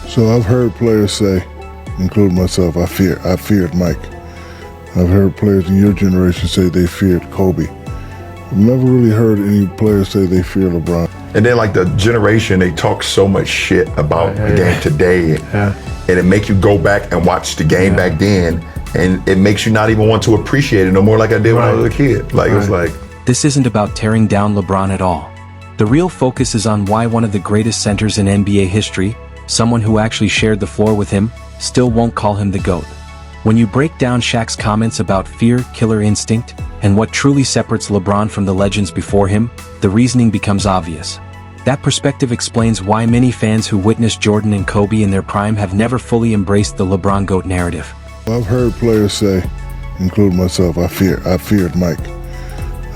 So I've heard players say, including myself, I feared Mike. I've heard players in your generation say they feared Kobe. I've never really heard any players say they fear LeBron. And then like the generation, they talk so much shit about the game today. And it makes you go back and watch the game back then. And it makes you not even want to appreciate it no more like I did when I was a kid. Like it was like. This isn't about tearing down LeBron at all. The real focus is on why one of the greatest centers in NBA history, someone who actually shared the floor with him, still won't call him the GOAT. When you break down Shaq's comments about fear, killer instinct, and what truly separates LeBron from the legends before him, the reasoning becomes obvious. That perspective explains why many fans who witnessed Jordan and Kobe in their prime have never fully embraced the LeBron GOAT narrative. I've heard players say, including myself, I feared Mike.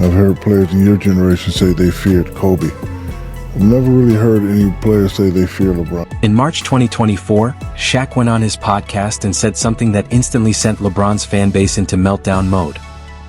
I've heard players in your generation say they feared Kobe. I've never really heard any players say they fear LeBron. In March 2024, Shaq went on his podcast and said something that instantly sent LeBron's fan base into meltdown mode.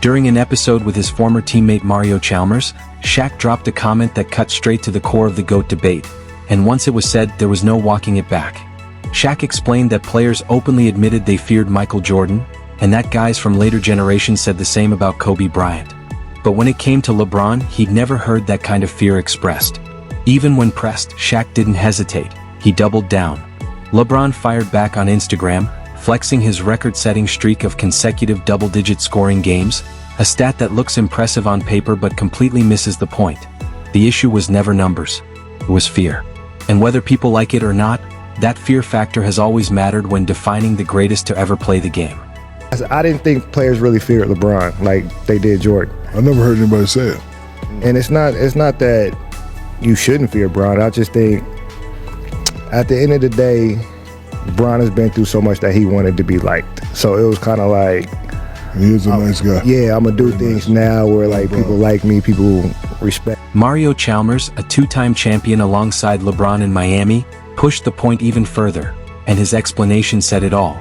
During an episode with his former teammate Mario Chalmers, Shaq dropped a comment that cut straight to the core of the GOAT debate, and once it was said, there was no walking it back. Shaq explained that players openly admitted they feared Michael Jordan, and that guys from later generations said the same about Kobe Bryant. But when it came to LeBron, he'd never heard that kind of fear expressed. Even when pressed, Shaq didn't hesitate. He doubled down. LeBron fired back on Instagram, flexing his record-setting streak of consecutive double-digit scoring games, a stat that looks impressive on paper but completely misses the point. The issue was never numbers. It was fear. And whether people like it or not, that fear factor has always mattered when defining the greatest to ever play the game. I didn't think players really feared LeBron like they did Jordan. I never heard anybody say it. And it's not that you shouldn't fear LeBron. I just think at the end of the day, LeBron has been through so much that he wanted to be liked. So it was kind of like, he is a nice guy. Yeah, I'm gonna do things now where like people like me, people respect. Mario Chalmers, a two-time champion alongside LeBron in Miami, pushed the point even further, and his explanation said it all.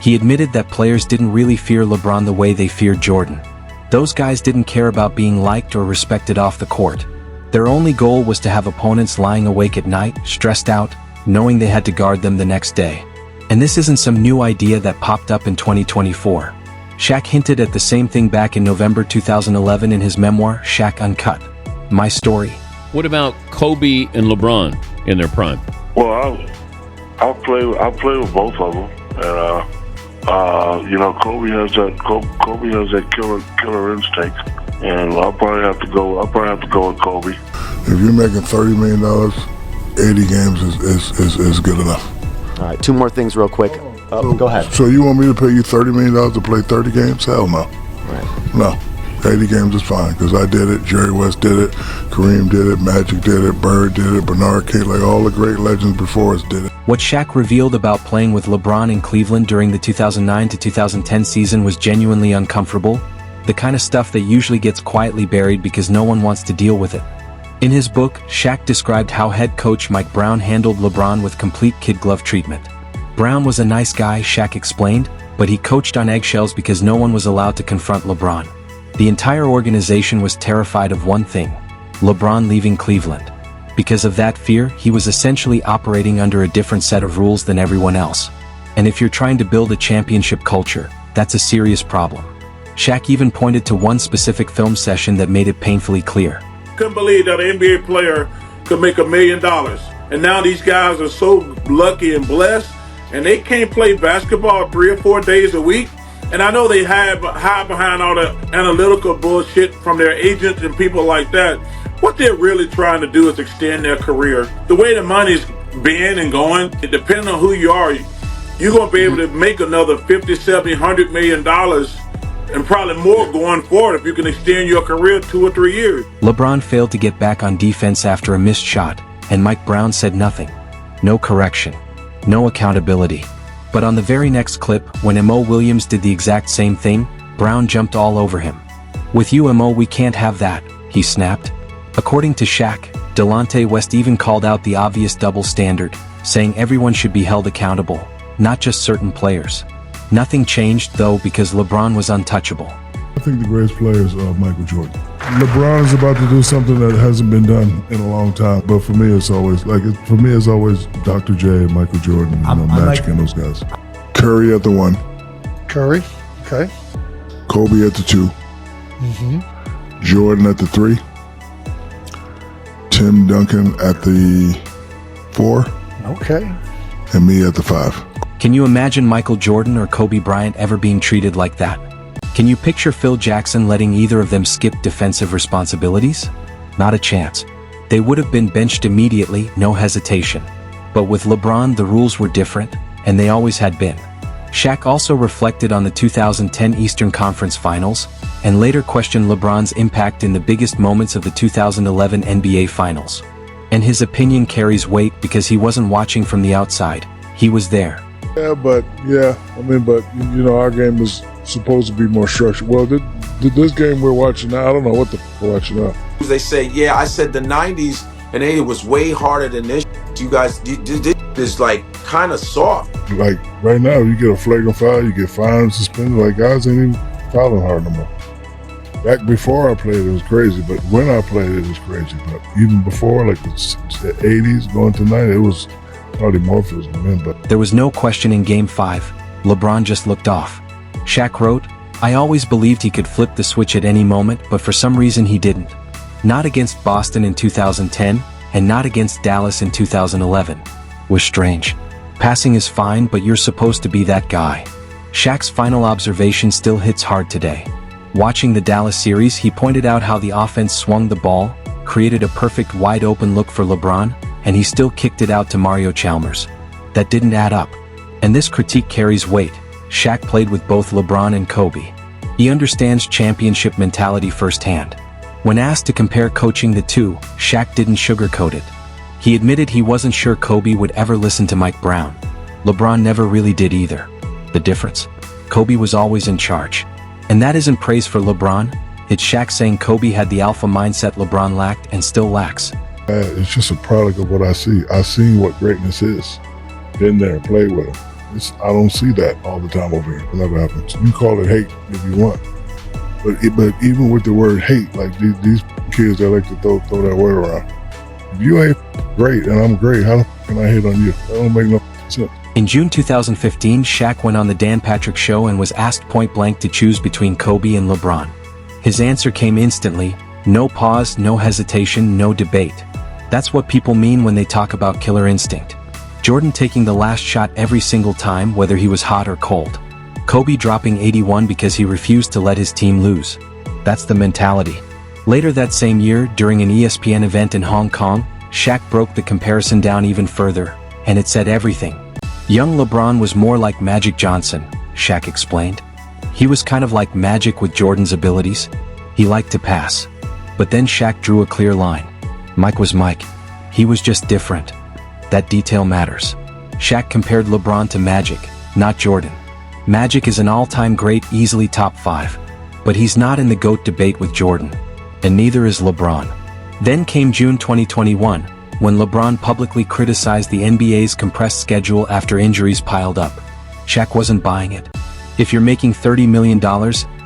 He admitted that players didn't really fear LeBron the way they feared Jordan. Those guys didn't care about being liked or respected off the court. Their only goal was to have opponents lying awake at night, stressed out, knowing they had to guard them the next day. And this isn't some new idea that popped up in 2024. Shaq hinted at the same thing back in November 2011 in his memoir, Shaq Uncut. My Story. What about Kobe and LeBron in their prime? Well, I'll play with both of them, and you know, Kobe has that killer instinct, and I'll probably have to go with Kobe. If you're making $30 million, 80 games is good enough. All right, two more things real quick. Go ahead. So you want me to pay you $30 million to play 30 games? Hell no. Right. No. 80 games is fine, because I did it, Jerry West did it, Kareem did it, Magic did it, Bird did it, Bernard King, like all the great legends before us did it. What Shaq revealed about playing with LeBron in Cleveland during the 2009 to 2010 season was genuinely uncomfortable, the kind of stuff that usually gets quietly buried because no one wants to deal with it. In his book, Shaq described how head coach Mike Brown handled LeBron with complete kid glove treatment. Brown was a nice guy, Shaq explained, but he coached on eggshells because no one was allowed to confront LeBron. The entire organization was terrified of one thing: LeBron leaving Cleveland. Because of that fear, he was essentially operating under a different set of rules than everyone else. And if you're trying to build a championship culture, that's a serious problem. Shaq even pointed to one specific film session that made it painfully clear. Couldn't believe that an NBA player could make $1 million. And now these guys are so lucky and blessed, and they can't play basketball 3 or 4 days a week. And I know they hide behind all the analytical bullshit from their agents and people like that. What they're really trying to do is extend their career. The way the money's been and going, depending on who you are, you're going to be able to make another $50, $70, $100 million and probably more going forward if you can extend your career 2 or 3 years. LeBron failed to get back on defense after a missed shot, and Mike Brown said nothing. No correction. No accountability. But on the very next clip, when Mo Williams did the exact same thing, Brown jumped all over him. "With you, Mo, we can't have that," he snapped. According to Shaq, Delonte West even called out the obvious double standard, saying everyone should be held accountable, not just certain players. Nothing changed, though, because LeBron was untouchable. I think the greatest player is Michael Jordan. LeBron is about to do something that hasn't been done in a long time. But for me, it's always Dr. J and Michael Jordan, Magic and those guys. Curry at the 1. Curry, okay. Kobe at the 2. Jordan at the 3. Tim Duncan at the 4. Okay. And me at the 5. Can you imagine Michael Jordan or Kobe Bryant ever being treated like that? Can you picture Phil Jackson letting either of them skip defensive responsibilities? Not a chance. They would have been benched immediately, no hesitation. But with LeBron, the rules were different, and they always had been. Shaq also reflected on the 2010 Eastern Conference Finals, and later questioned LeBron's impact in the biggest moments of the 2011 NBA Finals. And his opinion carries weight because he wasn't watching from the outside. He was there. But our game is supposed to be more structured. Well, this game we're watching now, I don't know what the f*** we're watching now. They say, yeah, I said the 90s and it was way harder than this. You guys, this is like kind of soft. Like right now, you get a flagrant foul, you get fined, suspended. Like guys ain't even fouling hard no more. Back before I played, it was crazy. But when I played, it was crazy. But even before, like the 80s going to 90s, it was probably more for the men. But there was no question in Game 5. LeBron just looked off. Shaq wrote, "I always believed he could flip the switch at any moment, but for some reason he didn't. Not against Boston in 2010, and not against Dallas in 2011. Was strange. Passing is fine, but you're supposed to be that guy." Shaq's final observation still hits hard today. Watching the Dallas series, he pointed out how the offense swung the ball, created a perfect wide-open look for LeBron, and he still kicked it out to Mario Chalmers. That didn't add up. And this critique carries weight. Shaq played with both LeBron and Kobe. He understands championship mentality firsthand. When asked to compare coaching the two, Shaq didn't sugarcoat it. He admitted he wasn't sure Kobe would ever listen to Mike Brown. LeBron never really did either. The difference? Kobe was always in charge. And that isn't praise for LeBron. It's Shaq saying Kobe had the alpha mindset LeBron lacked and still lacks. It's just a product of what I see. I seen what greatness is. Been there, played with him. I don't see that all the time over here. It never happens. You call it hate if you want. But even with the word hate, like these kids that like to throw that word around. If you ain't great and I'm great, how the f can I hate on you? That don't make no sense. In June 2015, Shaq went on the Dan Patrick Show and was asked point blank to choose between Kobe and LeBron. His answer came instantly. No pause, no hesitation, no debate. That's what people mean when they talk about killer instinct. Jordan taking the last shot every single time, whether he was hot or cold. Kobe dropping 81 because he refused to let his team lose. That's the mentality. Later that same year, during an ESPN event in Hong Kong, Shaq broke the comparison down even further, and it said everything. Young LeBron was more like Magic Johnson, Shaq explained. He was kind of like Magic with Jordan's abilities. He liked to pass. But then Shaq drew a clear line. Mike was Mike. He was just different. That detail matters. Shaq compared LeBron to Magic, not Jordan. Magic is an all-time great, easily top 5. But he's not in the GOAT debate with Jordan. And neither is LeBron. Then came June 2021, when LeBron publicly criticized the NBA's compressed schedule after injuries piled up. Shaq wasn't buying it. "If you're making $30 million,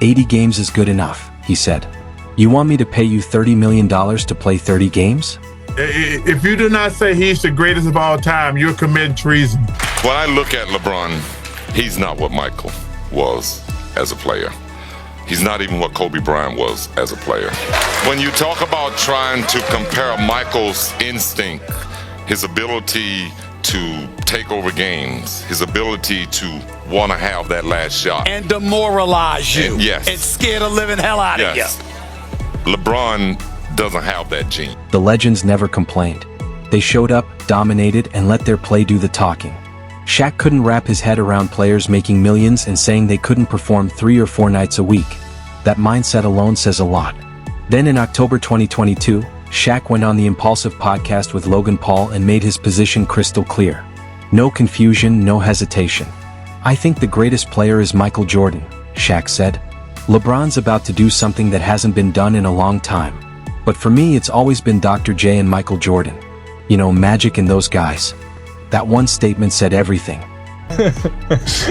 80 games is good enough," he said. "You want me to pay you $30 million to play 30 games? If you do not say he's the greatest of all time, you're committing treason." When I look at LeBron, he's not what Michael was as a player. He's not even what Kobe Bryant was as a player. When you talk about trying to compare Michael's instinct, his ability to take over games, his ability to want to have that last shot. And demoralize you. And, yes. And scare the living hell out of you. LeBron doesn't have that gene. The legends never complained. They showed up, dominated, and let their play do the talking. Shaq couldn't wrap his head around players making millions and saying they couldn't perform 3 or 4 nights a week. That mindset alone says a lot. Then in October 2022, Shaq went on the Impulsive podcast with Logan Paul and made his position crystal clear. No confusion, no hesitation. "I think the greatest player is Michael Jordan," Shaq said. "LeBron's about to do something that hasn't been done in a long time. But for me, it's always been Dr. J and Michael Jordan. You know, Magic and those guys." That one statement said everything.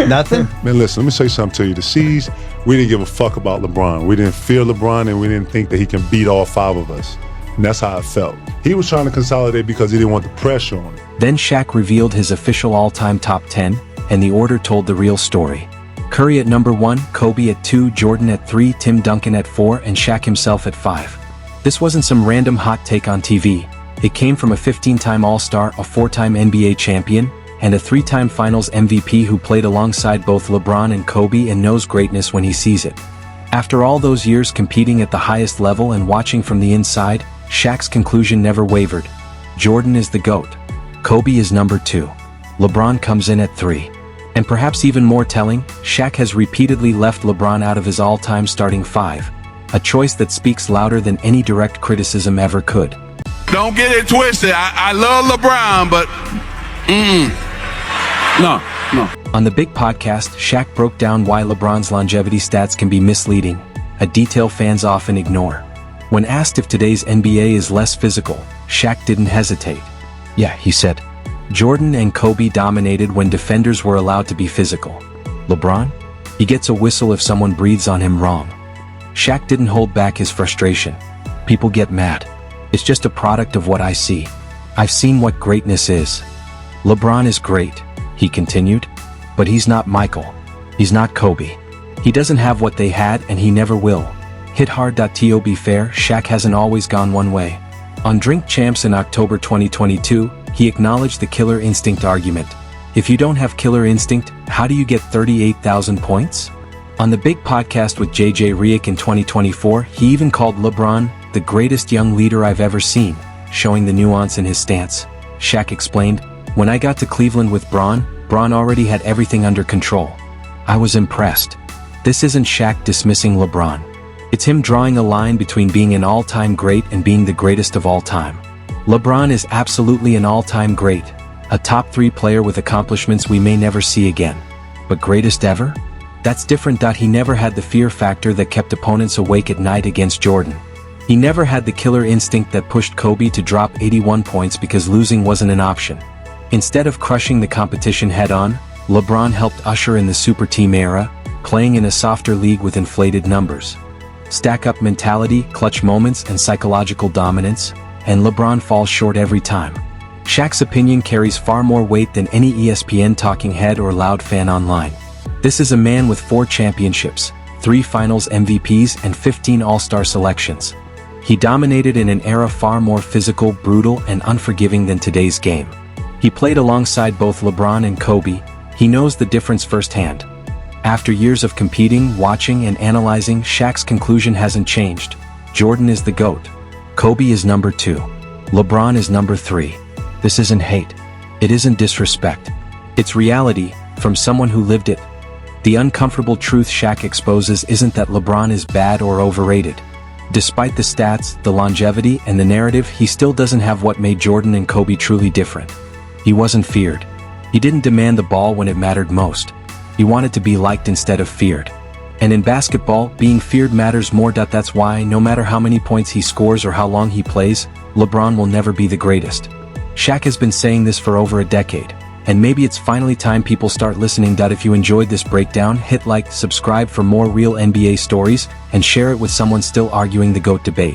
Nothing? Man, listen, let me say something to you. The C's, we didn't give a fuck about LeBron. We didn't fear LeBron, and we didn't think that he can beat all 5 of us. And that's how I felt. He was trying to consolidate because he didn't want the pressure on him. Then Shaq revealed his official all-time top 10, and the order told the real story. Curry at number 1, Kobe at 2, Jordan at 3, Tim Duncan at 4, and Shaq himself at 5. This wasn't some random hot take on TV. It came from a 15-time All-Star, a 4-time NBA champion, and a 3-time Finals MVP who played alongside both LeBron and Kobe and knows greatness when he sees it. After all those years competing at the highest level and watching from the inside, Shaq's conclusion never wavered. Jordan is the GOAT. Kobe is number 2. LeBron comes in at 3. And perhaps even more telling, Shaq has repeatedly left LeBron out of his all-time starting 5. A choice that speaks louder than any direct criticism ever could. Don't get it twisted. I love LeBron, but no. On the Big Podcast, Shaq broke down why LeBron's longevity stats can be misleading, a detail fans often ignore. When asked if today's NBA is less physical, Shaq didn't hesitate. Yeah, he said, Jordan and Kobe dominated when defenders were allowed to be physical. LeBron? He gets a whistle if someone breathes on him wrong. Shaq didn't hold back his frustration. People get mad. It's just a product of what I see. I've seen what greatness is. LeBron is great, he continued, but he's not Michael. He's not Kobe. He doesn't have what they had and he never will. Hit hard. To be fair, Shaq hasn't always gone one way. On Drink Champs in October 2022, he acknowledged the killer instinct argument. If you don't have killer instinct, how do you get 38,000 points? On the Big Podcast with JJ Redick in 2024, he even called LeBron the greatest young leader I've ever seen, showing the nuance in his stance. Shaq explained, when I got to Cleveland with Bron already had everything under control. I was impressed. This isn't Shaq dismissing LeBron. It's him drawing a line between being an all-time great and being the greatest of all time. LeBron is absolutely an all-time great, a top 3 player with accomplishments we may never see again. But greatest ever? That's different. He never had the fear factor that kept opponents awake at night against Jordan. He never had the killer instinct that pushed Kobe to drop 81 points because losing wasn't an option. Instead of crushing the competition head-on, LeBron helped usher in the super team era, playing in a softer league with inflated numbers. Stack-up mentality, clutch moments, and psychological dominance, and LeBron falls short every time. Shaq's opinion carries far more weight than any ESPN talking head or loud fan online. This is a man with 4 championships, 3 Finals MVPs, and 15 All-Star selections. He dominated in an era far more physical, brutal, and unforgiving than today's game. He played alongside both LeBron and Kobe. He knows the difference firsthand. After years of competing, watching, and analyzing, Shaq's conclusion hasn't changed. Jordan is the GOAT. Kobe is number 2. LeBron is number 3. This isn't hate. It isn't disrespect. It's reality, from someone who lived it. The uncomfortable truth Shaq exposes isn't that LeBron is bad or overrated. Despite the stats, the longevity, and the narrative, he still doesn't have what made Jordan and Kobe truly different. He wasn't feared. He didn't demand the ball when it mattered most. He wanted to be liked instead of feared. And in basketball, being feared matters more. That's why, no matter how many points he scores or how long he plays, LeBron will never be the greatest. Shaq has been saying this for over a decade. And maybe it's finally time people start listening. If you enjoyed this breakdown, hit like, subscribe for more real NBA stories, and share it with someone still arguing the GOAT debate.